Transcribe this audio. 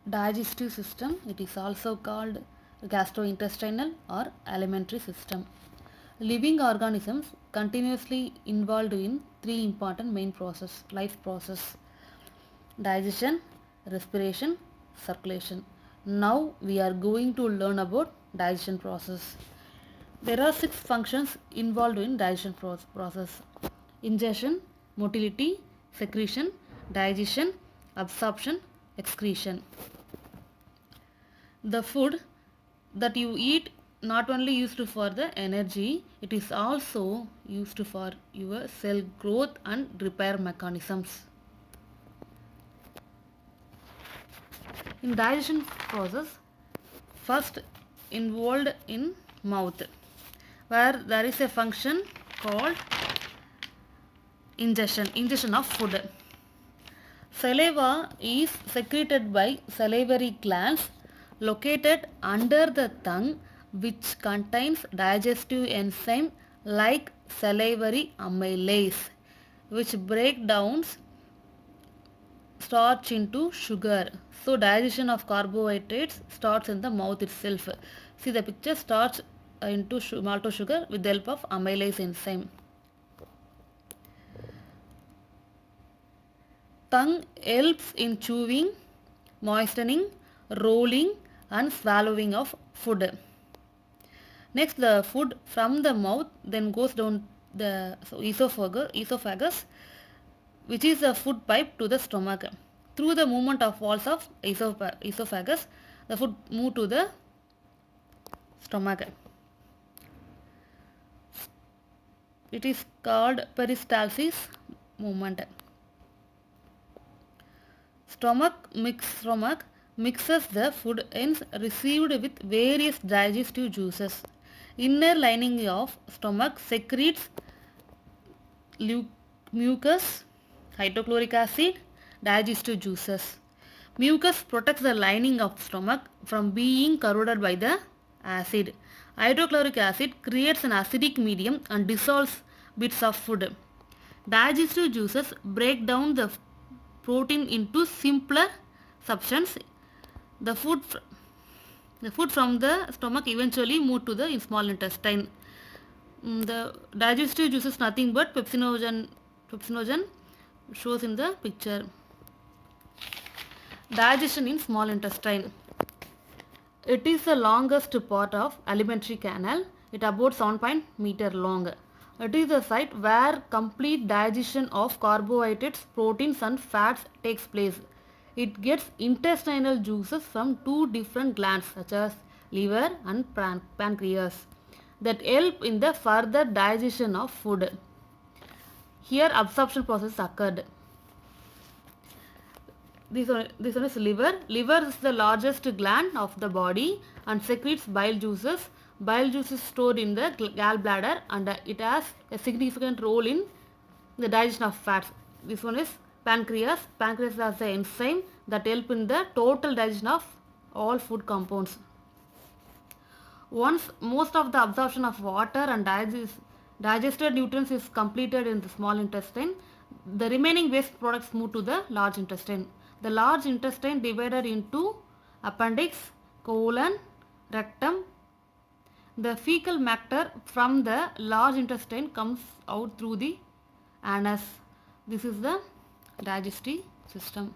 digestive system. It is also called gastrointestinal or alimentary system. Living organisms continuously involved in three important main life process: digestion, respiration, circulation. Now we are going to learn about digestion process. There are six functions involved in digestion process: ingestion, motility, secretion, digestion, absorption, excretion. The food that you eat not only used for the energy, it is also used for your cell growth and repair mechanisms. In digestion process, first involved in mouth, where there is a function called ingestion of food. Saliva is secreted by salivary glands located under the tongue, which contains digestive enzyme like salivary amylase, which break down starch into sugar. So digestion of carbohydrates starts in the mouth itself. See the picture, starch into maltose sugar with the help of amylase enzyme. Tongue helps in chewing, moistening, rolling and swallowing of food. Next, the food from the mouth then goes down the esophagus, which is the food pipe, to the stomach. Through the movement of walls of esophagus, the food move to the stomach. It is called peristalsis movement. Stomach mixes the food ends received with various digestive juices. Inner lining of stomach secretes mucus, hydrochloric acid, digestive juices. Mucus protects the lining of stomach from being corroded by the acid. Hydrochloric acid creates an acidic medium and dissolves bits of food. Digestive juices break down the protein into simpler substance. The food from the stomach eventually move to the small intestine. The digestive juice is nothing but pepsinogen shows in the picture. Digestion in small intestine. It is the longest part of alimentary canal. It about 7 meter long. It is the site where complete digestion of carbohydrates, proteins and fats takes place. It gets intestinal juices from two different glands such as liver and pancreas that help in the further digestion of food. Here absorption process occurred. This one is liver. Liver is the largest gland of the body and secretes bile juices. Bile juice is stored in the gallbladder and it has a significant role in the digestion of fats. This one is pancreas. Pancreas has an enzyme that help in the total digestion of all food compounds. Once most of the absorption of water and digested nutrients is completed in the small intestine, the remaining waste products move to the large intestine. The large intestine divided into appendix, colon, rectum. The fecal matter from the large intestine comes out through the anus. This is the digestive system.